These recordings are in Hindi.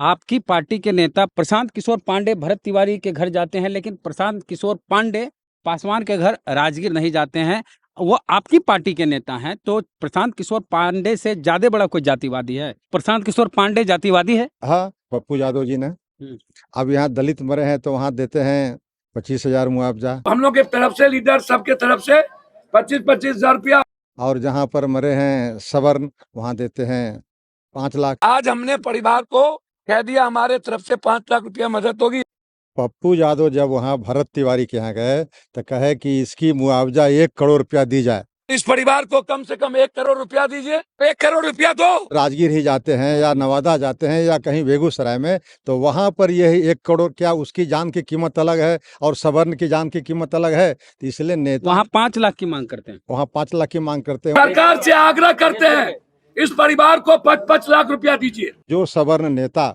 आपकी पार्टी के नेता प्रशांत किशोर पांडे भरत तिवारी के घर जाते हैं, लेकिन प्रशांत किशोर पांडे पासवान के घर राजगीर नहीं जाते हैं। वो आपकी पार्टी के नेता हैं, तो प्रशांत किशोर पांडे से ज्यादा बड़ा कोई जातिवादी है? प्रशांत किशोर पांडे जातिवादी है? हाँ, पप्पू यादव जी ने अब यहाँ दलित मरे हैं तो वहाँ देते हैं 25,000 मुआवजा, हम लोग के तरफ से, लीडर सबके तरफ से 25,000 रुपया। और जहाँ पर मरे हैं सवर्ण वहाँ देते हैं 5 लाख। आज हमने परिवार को कह दिया हमारे तरफ से 5 लाख रुपया मदद होगी। पप्पू यादव जब वहाँ भरत तिवारी के यहाँ गए तो कहे कि इसकी मुआवजा 1 करोड़ रुपया दी जाए। इस परिवार को कम से कम 1 करोड़ रुपया दीजिए, 1 करोड़ रुपया दो। राजगीर ही जाते हैं या नवादा जाते हैं या कहीं बेगूसराय में, तो वहाँ पर यही 1 करोड़, क्या उसकी जान की कीमत अलग है और सवर्ण की जान की कीमत अलग है। तो इसलिए नेता वहाँ 5 लाख की मांग करते हैं। वहाँ 5 लाख की मांग करते हैं। सरकार से आग्रह करते हैं इस परिवार को 5 लाख रुपया दीजिए। जो सवर्ण नेता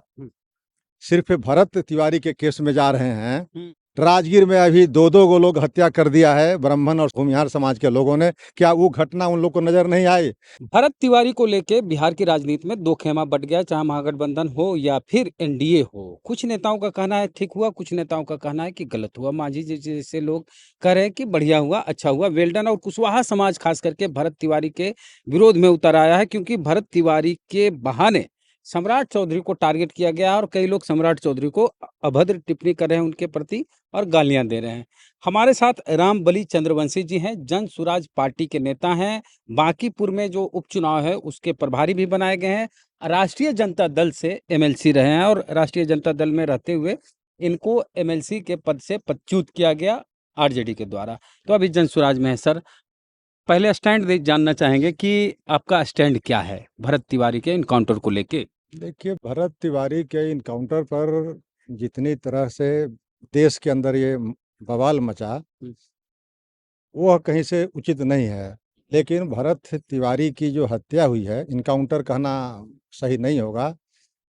सिर्फ भरत तिवारी के केस में जा रहे हैं, राजगीर में अभी 2-2 लोग हत्या कर दिया है ब्राह्मण और भूमिहार समाज के लोगों ने, क्या वो घटना उन लोग को नजर नहीं आई? भरत तिवारी को लेके बिहार की राजनीति में 2 खेमा बट गया, चाहे महागठबंधन हो या फिर एनडीए हो। कुछ नेताओं का कहना है ठीक हुआ, कुछ नेताओं का कहना है कि गलत हुआ। मांझी जैसे लोग कह रहे हैं कि बढ़िया हुआ, अच्छा हुआ, वेल्डन। और कुशवाहा समाज खास करके भरत तिवारी के विरोध में उतर आया है, क्योंकि भरत तिवारी के बहाने सम्राट चौधरी को टारगेट किया गया और कई लोग सम्राट चौधरी को अभद्र टिप्पणी कर रहे हैं उनके प्रति और गालियां दे रहे हैं। हमारे साथ रामबली चंद्रवंशी जी हैं, जन सुराज पार्टी के नेता हैं। बांकीपुर में जो उपचुनाव है उसके प्रभारी भी बनाए गए हैं। राष्ट्रीय जनता दल से एमएलसी रहे हैं और राष्ट्रीय जनता दल में रहते हुए इनको एमएलसी के पद से पदच्युत किया गया आरजेडी के द्वारा। तो अभी जन सुराज में है। सर, पहले स्टैंड जानना चाहेंगे कि आपका स्टैंड क्या है भरत तिवारी के इनकाउंटर को लेके? देखिए, भरत तिवारी के इनकाउंटर पर जितनी तरह से देश के अंदर ये बवाल मचा, वह कहीं से उचित नहीं है। लेकिन भरत तिवारी की जो हत्या हुई है, इनकाउंटर कहना सही नहीं होगा।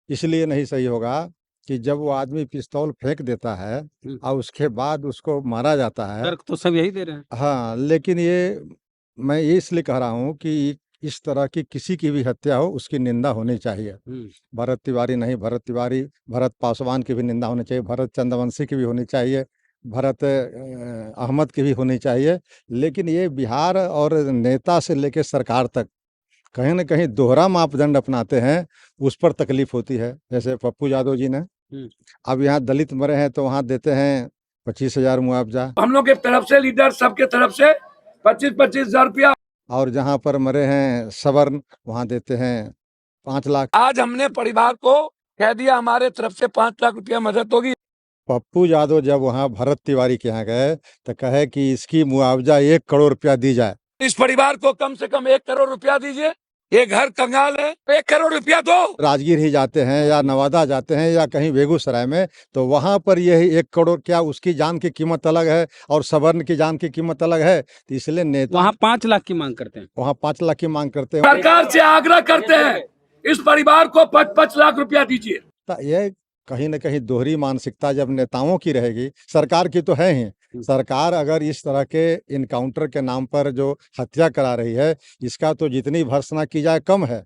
इसलिए नहीं सही होगा कि जब वो आदमी पिस्तौल फेंक देता है और उसके बाद उसको मारा जाता है। तर्क तो सब यही दे रहे हैं। हाँ, लेकिन मैं ये इसलिए कह रहा हूँ कि इस तरह की किसी की भी हत्या हो उसकी निंदा होनी चाहिए। भरत तिवारी नहीं, भरत तिवारी, भरत पासवान की भी निंदा होनी चाहिए, भरत चंद्रवंशी की भी होनी चाहिए, भरत अहमद की भी होनी चाहिए। लेकिन ये बिहार और नेता से लेकर सरकार तक कहीं ना कहीं दोहरा मापदंड अपनाते हैं, उस पर तकलीफ होती है। जैसे पप्पू यादव जी ने अब यहाँ दलित मरे हैं तो वहाँ देते हैं 25,000 मुआवजा, हम लोग के तरफ से, लीडर सबके तरफ से 25,000 रुपया, और जहाँ पर मरे हैं सवर्ण वहाँ देते हैं 5 लाख। आज हमने परिवार को कह दिया हमारे तरफ से 5 लाख रुपया मदद होगी। पप्पू यादव जब वहाँ भरत तिवारी के यहाँ गए तो कहे कि इसकी मुआवजा 1 करोड़ रुपया दी जाए। इस परिवार को कम से कम 1 करोड़ रुपया दीजिए, ये घर कंगाल है, 1 करोड़ रुपया दो। राजगीर ही जाते हैं या नवादा जाते हैं या कहीं बेगूसराय में, तो वहाँ पर यही 1 करोड़, क्या उसकी जान की कीमत अलग है और सवर्ण की जान की कीमत अलग है। तो इसलिए नेता वहाँ 5 लाख की मांग करते हैं। वहाँ 5 लाख की मांग करते हैं। सरकार से आग्रह करते हैं इस परिवार को 5 लाख रुपया दीजिए। तो ये कहीं ना कहीं दोहरी मानसिकता जब नेताओं की रहेगी, सरकार की तो है ही। सरकार अगर इस तरह के इनकाउंटर के नाम पर जो हत्या करा रही है, इसका तो जितनी भर्त्सना की जाए कम है।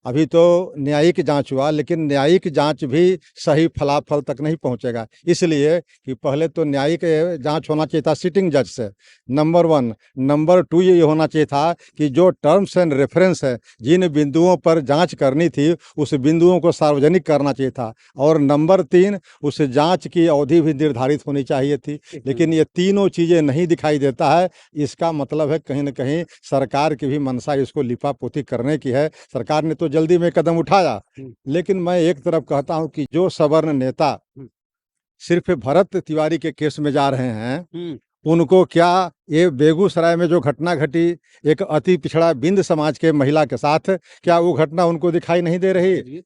अभी तो न्यायिक जांच हुआ, लेकिन न्यायिक जांच भी सही फलाफल तक नहीं पहुंचेगा। इसलिए कि पहले तो न्यायिक जांच होना चाहिए था सिटिंग जज से, नंबर 1। नंबर 2 ये होना चाहिए था कि जो टर्म्स एंड रेफरेंस है, जिन बिंदुओं पर जांच करनी थी उस बिंदुओं को सार्वजनिक करना चाहिए था। और नंबर 3, उस जांच की अवधि भी निर्धारित होनी चाहिए थी। लेकिन ये तीनों चीज़ें नहीं दिखाई देता है। इसका मतलब है कहीं ना कहीं सरकार की भी मंशा इसको लिपापोती करने की है। सरकार ने तो जल्दी में कदम उठाया, लेकिन मैं एक तरफ कहता हूं कि जो सवर्ण नेता सिर्फ भरत तिवारी के केस में जा रहे हैं, उनको क्या ये बेगूसराय में जो घटना घटी एक अति पिछड़ा बिंद समाज के महिला के साथ, क्या वो घटना उनको दिखाई नहीं दे रही?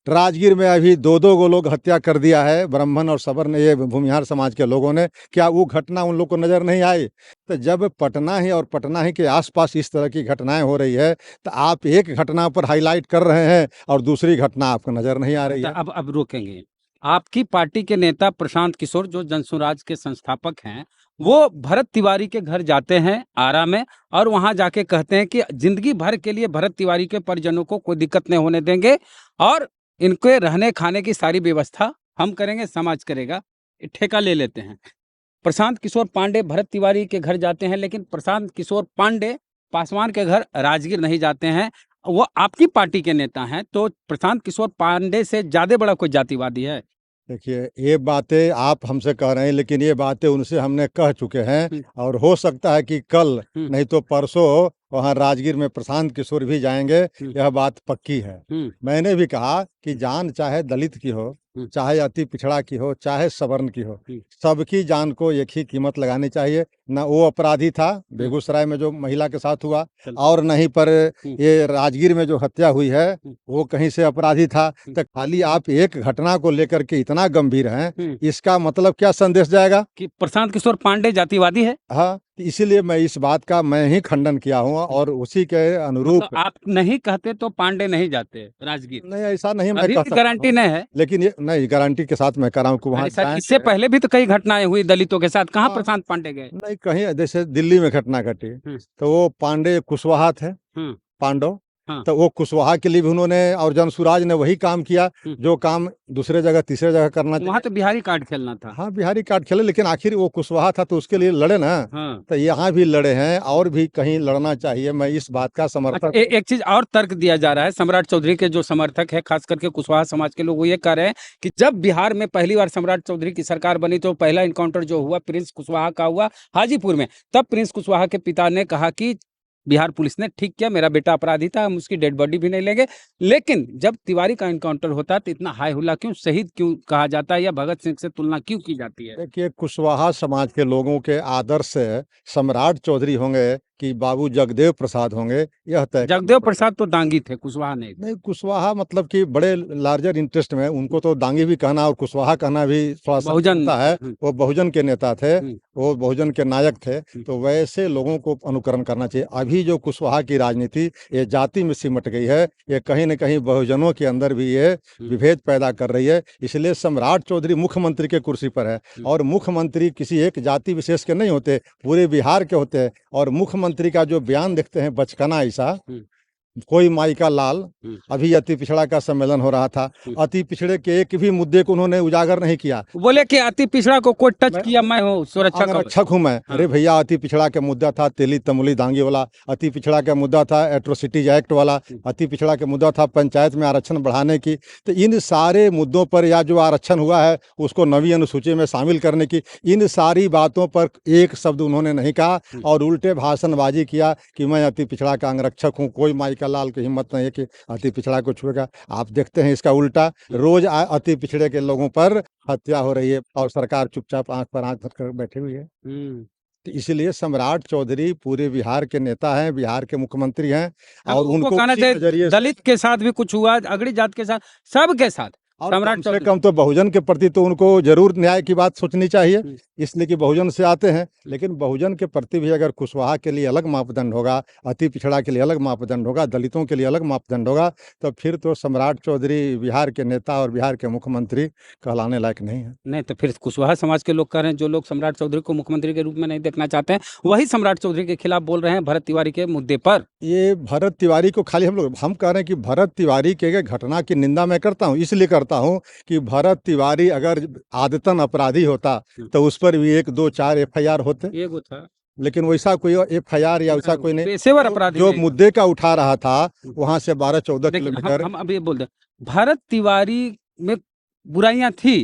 राजगीर में अभी 2-2 लोग हत्या कर दिया है ब्राह्मण और सवर्ण, ये भूमिहार समाज के लोगों ने, क्या वो घटना उन लोग को नजर नहीं आई? तो जब पटना ही और पटना ही के आसपास इस तरह की घटनाएं हो रही है, तो आप एक घटना पर हाईलाइट कर रहे हैं और दूसरी घटना आपको नजर नहीं आ रही है। अब रोकेंगे। आपकी पार्टी के नेता प्रशांत किशोर, जो जनसुराज के संस्थापक हैं, वो भरत तिवारी के घर जाते हैं आरा में और वहां जाके कहते हैं कि जिंदगी भर के लिए भरत तिवारी के परिजनों को कोई दिक्कत नहीं होने देंगे और इनके रहने खाने की सारी व्यवस्था हम करेंगे, समाज करेगा, ये ठेका ले लेते हैं। प्रशांत किशोर पांडे भरत तिवारी के घर जाते हैं, लेकिन प्रशांत किशोर पांडे पासवान के घर राजगीर नहीं जाते हैं। वो आपकी पार्टी के नेता हैं, तो प्रशांत किशोर पांडे से ज्यादा बड़ा कोई जातिवादी है? देखिए, ये बातें आप हमसे कह रहे हैं, लेकिन ये बातें उनसे हमने कह चुके हैं और हो सकता है कि कल नहीं तो परसों वहाँ राजगीर में प्रशांत किशोर भी जाएंगे, यह बात पक्की है। मैंने भी कहा कि जान चाहे दलित की हो, चाहे अति पिछड़ा की हो, चाहे सवर्ण की हो, सबकी जान को एक ही कीमत लगानी चाहिए। ना वो अपराधी था बेगूसराय में जो महिला के साथ हुआ, और नहीं पर ये राजगीर में जो हत्या हुई है वो कहीं से अपराधी था। तो खाली आप एक घटना को लेकर के इतना गंभीर हैं, इसका मतलब क्या संदेश जाएगा कि प्रशांत किशोर पांडे जातिवादी है? हाँ, इसीलिए मैं इस बात का मैं ही खंडन किया हूँ और उसी के अनुरूप। तो आप नहीं कहते तो पांडे नहीं जाते राजगीर? नहीं, ऐसा नहीं मैं अभी कह भी सकता गारंटी हूँ, नहीं है? लेकिन ये नहीं गारंटी के साथ मैं कह रहा हूँ कि वहाँ अरे सर, जाएं। इससे पहले भी तो कई घटनाएं हुई दलितों के साथ, कहाँ हाँ। प्रशांत पांडे गए? नहीं, कहीं जैसे दिल्ली में घटना घटी तो वो पांडे कुशवाहा थे, पांडव, हाँ। तो वो कुशवाहा के लिए भी उन्होंने और जनसुराज ने वही काम किया जो काम दूसरे जगह तीसरे जगह करना वहाँ तो बिहारी कार्ड खेलना था। हाँ, बिहारी कार्ड खेले, लेकिन आखिर वो कुशवाहा था तो उसके लिए लड़े ना। हाँ। तो यहाँ भी लड़े हैं और भी कहीं लड़ना चाहिए, मैं इस बात का समर्थक। अच्छा, एक चीज और तर्क दिया जा रहा है, सम्राट चौधरी के जो समर्थक है, खास करके कुशवाहा समाज के लोग, वो ये कह रहे हैं कि जब बिहार में पहली बार सम्राट चौधरी की सरकार बनी तो पहला इनकाउंटर जो हुआ प्रिंस कुशवाहा का हुआ हाजीपुर में। तब प्रिंस कुशवाहा के पिता ने कहा कि बिहार पुलिस ने ठीक किया, मेरा बेटा अपराधी था, हम उसकी डेड बॉडी भी नहीं लेंगे। लेकिन जब तिवारी का इनकाउंटर होता है तो इतना हाय हुल्ला क्यों, शहीद क्यों कहा जाता है, या भगत सिंह से तुलना क्यों की जाती है? देखिए, कुशवाहा समाज के लोगों के आदर्श से सम्राट चौधरी होंगे कि बाबू जगदेव प्रसाद होंगे, यह तय जगदेव प्रसाद तो दांगी थे, कुशवाहा नहीं। नहीं, कुशवाहा मतलब कि बड़े लार्जर इंटरेस्ट में उनको तो दांगी भी कहना और कुशवाहा कहना भी थोड़ा सा बहुजन होता है। वो बहुजन के नेता थे, वो बहुजन के नायक थे, तो वैसे लोगों को अनुकरण करना चाहिए। अभी जो कुशवाहा की राजनीति ये जाति में सिमट गई है, ये कहीं न कहीं बहुजनों के अंदर भी ये विभेद पैदा कर रही है। इसलिए सम्राट चौधरी मुख्यमंत्री के कुर्सी पर है और मुख्यमंत्री किसी एक जाति विशेष के नहीं होते, पूरे बिहार के होते हैं। और मुख्यमंत्री का जो बयान देखते हैं बचकाना ऐसा, कोई माई का लाल, अभी अति पिछड़ा का सम्मेलन हो रहा था, अति पिछड़े के एक भी मुद्दे को उन्होंने उजागर नहीं किया। बोले कि अति पिछड़ा को कोई टच किया मैं हूँ सुरक्षा का रक्षक हूँ मैं। अरे भैया, अति पिछड़ा का मुद्दा था तेली तमुली दांगी वाला, अति पिछड़ा का मुद्दा था एट्रोसिटीज एक्ट वाला, अति पिछड़ा का मुद्दा था पंचायत में आरक्षण बढ़ाने की। तो इन सारे मुद्दों पर, या जो आरक्षण हुआ है उसको नवी अनुसूची में शामिल करने की, इन सारी बातों पर एक शब्द उन्होंने नहीं कहा और उल्टे भाषणबाजी किया कि मैं अति पिछड़ा का अंगरक्षक हूँ, कोई माई का लाल की हिम्मत नहीं है कि अति पिछड़ा को छुएगा। आप देखते हैं इसका उल्टा, रोज अति पिछड़े के लोगों पर हत्या हो रही है और सरकार चुपचाप आंख पर आंख रखकर बैठी हुई है। तो इसलिए सम्राट चौधरी पूरे बिहार के नेता हैं, बिहार के मुख्यमंत्री हैं और उनको कहना उसी नजरिए चाहिए से दलित के साथ भी कुछ हुआ, अगड़ी जात के साथ, सबके साथ और सम्राट कम से चौधरी कम तो बहुजन के प्रति तो उनको जरूर न्याय की बात सोचनी चाहिए, इसलिए कि बहुजन से आते हैं। लेकिन बहुजन के प्रति भी अगर कुशवाहा के लिए अलग मापदंड होगा, अति पिछड़ा के लिए अलग मापदंड होगा, दलितों के लिए अलग मापदंड होगा, तो फिर तो सम्राट चौधरी बिहार के नेता और बिहार के मुख्यमंत्री कहलाने लायक नहीं है। नहीं तो फिर कुशवाहा समाज के लोग कह रहे हैं, जो लोग सम्राट चौधरी को मुख्यमंत्री के रूप में नहीं देखना चाहते हैं, वही सम्राट चौधरी के खिलाफ बोल रहे हैं भरत तिवारी के मुद्दे पर। ये भरत तिवारी को खाली हम कह रहे हैं कि भरत तिवारी के घटना की निंदा मैं करता हूँ, इसलिए करता हूँ कि भरत तिवारी अगर आदतन अपराधी होता तो उस पर भी 1, 2, 4 FIR होते, एगो था, लेकिन वैसा कोई FIR या वैसा कोई नहीं। पेशेवर अपराधी जो नहीं था। मुद्दे का उठा रहा था वहां से 12-14 देखिए, किलोमीटर। हम अभी बोल रहे भारत तिवारी में बुराइयां थी,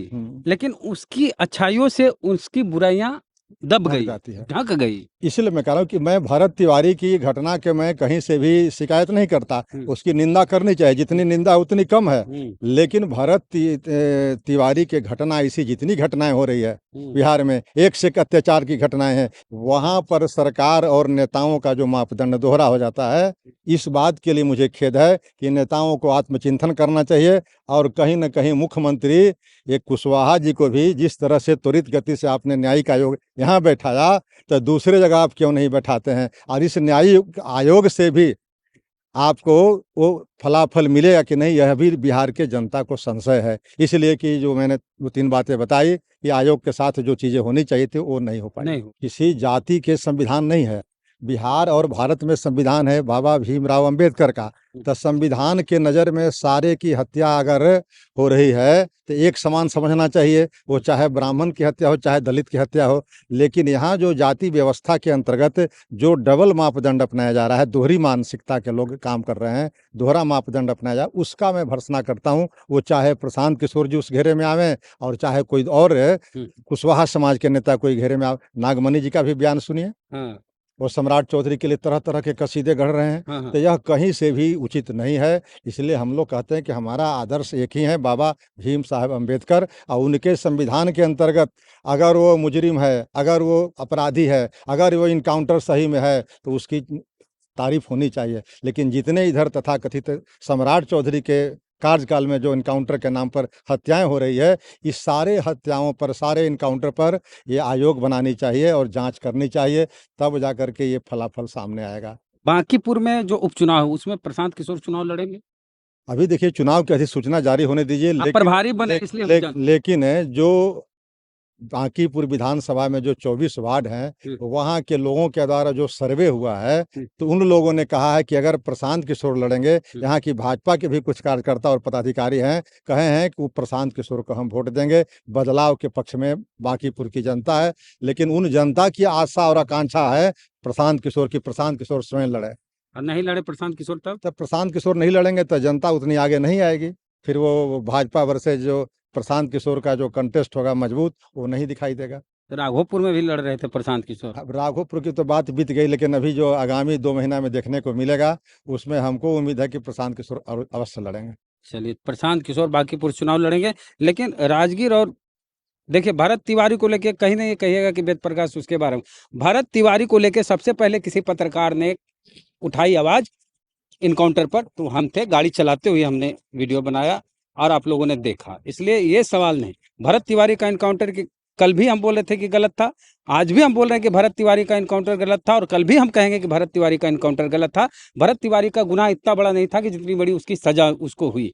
लेकिन उसकी अच्छाइयों से उसकी बुराइयां दब गई, जाती है, ढक गई। इसलिए मैं कह रहा हूँ कि मैं भरत तिवारी की घटना के मैं कहीं से भी शिकायत नहीं करता, उसकी निंदा करनी चाहिए, जितनी निंदा उतनी कम है। लेकिन भरत तिवारी के घटना ऐसी जितनी घटनाएं हो रही है बिहार में, एक से एक अत्याचार की घटनाएं हैं, वहां पर सरकार और नेताओं का जो मापदंड दोहरा हो जाता है। इस बात के लिए मुझे खेद है कि नेताओं को आत्मचिंतन करना चाहिए और कहीं न कहीं मुख्यमंत्री एक कुशवाहा जी को भी जिस तरह से त्वरित गति से आपने न्यायिक आयोग यहाँ बैठाया, तो दूसरे जगह आप क्यों नहीं बैठाते हैं? और इस न्यायिक आयोग से भी आपको वो फलाफल मिलेगा कि नहीं, यह भी बिहार के जनता को संशय है। इसलिए कि जो मैंने 2-3 बातें बताई कि आयोग के साथ जो चीज़ें होनी चाहिए थी वो नहीं हो पाई। किसी जाति के संविधान नहीं है, बिहार और भारत में संविधान है बाबा भीमराव अंबेडकर का, तो संविधान के नज़र में सारे की हत्या अगर हो रही है तो एक समान समझना चाहिए, वो चाहे ब्राह्मण की हत्या हो चाहे दलित की हत्या हो। लेकिन यहाँ जो जाति व्यवस्था के अंतर्गत जो डबल मापदंड अपनाया जा रहा है, दोहरी मानसिकता के लोग काम कर रहे हैं, दोहरा मापदंड अपनाया जा, उसका मैं भर्त्सना करता हूँ। वो चाहे प्रशांत किशोर जी उस घेरे में आवे और चाहे कोई और कुशवाहा समाज के नेता कोई घेरे में आवे। नागमणि जी का भी बयान सुनिए, हाँ, वो सम्राट चौधरी के लिए तरह तरह के कसीदे गढ़ रहे हैं, हाँ, हाँ। तो यह कहीं से भी उचित नहीं है। इसलिए हम लोग कहते हैं कि हमारा आदर्श एक ही है, बाबा भीम साहब अंबेडकर, और उनके संविधान के अंतर्गत अगर वो मुजरिम है, अगर वो अपराधी है, अगर वो इनकाउंटर सही में है तो उसकी तारीफ होनी चाहिए। लेकिन जितने इधर तथाकथित सम्राट चौधरी के कार्यकाल में जो इनकाउंटर के नाम पर हत्याएं हो रही है, इस सारे हत्याओं पर, सारे इनकाउंटर पर ये आयोग बनानी चाहिए और जांच करनी चाहिए, तब जा कर के ये फलाफल सामने आएगा। बांकीपुर में जो उपचुनाव है उसमें प्रशांत किशोर चुनाव लड़ेंगे। अभी देखिए चुनाव की अधिसूचना जारी होने दीजिए, आप लेकिन प्रभारी बने इसलिए हम जानते हैं। लेकिन जो बांकीपुर विधानसभा में जो 24 वार्ड हैं, वहाँ के लोगों के द्वारा जो सर्वे हुआ है, तो उन लोगों ने कहा है कि अगर प्रशांत किशोर लड़ेंगे, यहाँ की भाजपा के भी कुछ कार्यकर्ता और पदाधिकारी हैं, कहे हैं कि वो प्रशांत किशोर को हम वोट देंगे। बदलाव के पक्ष में बांकीपुर की जनता है, लेकिन उन जनता की आशा और आकांक्षा है प्रशांत किशोर की, प्रशांत किशोर स्वयं लड़े। और नहीं लड़े प्रशांत किशोर तब प्रशांत किशोर नहीं लड़ेंगे तो जनता उतनी आगे नहीं आएगी, फिर वो भाजपा वर्सेज जो प्रशांत किशोर का जो कंटेस्ट होगा मजबूत, वो नहीं दिखाई देगा। राघोपुर में भी लड़ रहे थे प्रशांत किशोर। अब राघोपुर की तो बात बीत गई, लेकिन अभी जो आगामी 2 महीना में देखने को मिलेगा, उसमें हमको उम्मीद है कि प्रशांत किशोर अवश्य लड़ेंगे। चलिए, प्रशांत किशोर बांकीपुर चुनाव लड़ेंगे। लेकिन राजगीर और देखिए भरत तिवारी को लेके कहीं नहीं कहिएगा कि वेद प्रकाश उसके बारे में, भरत तिवारी को लेके सबसे पहले किसी पत्रकार ने उठाई आवाज इनकाउंटर पर, तो हम थे, गाड़ी चलाते हुए हमने वीडियो बनाया और आप लोगों ने देखा। इसलिए ये सवाल नहीं, भरत तिवारी का इनकाउंटर की कल भी हम बोल रहे थे कि गलत था, आज भी हम बोल रहे हैं कि भरत तिवारी का इनकाउंटर गलत था, और कल भी हम कहेंगे कि भरत तिवारी का इनकाउंटर गलत था। भरत तिवारी का गुनाह इतना बड़ा नहीं था कि जितनी बड़ी उसकी सजा उसको हुई।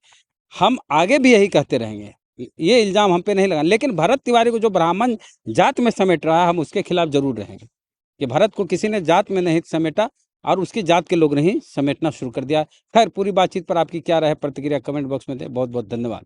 हम आगे भी यही कहते रहेंगे, ये इल्जाम हम पे नहीं लगा। लेकिन भरत तिवारी को जो ब्राह्मण जात में समेट रहा है, हम उसके खिलाफ जरूर रहेंगे कि भरत को किसी ने जात में नहीं समेटा और उसकी जात के लोग ने ही समेटना शुरू कर दिया। खैर, पूरी बातचीत पर आपकी क्या राय, प्रतिक्रिया कमेंट बॉक्स में दें। बहुत बहुत धन्यवाद।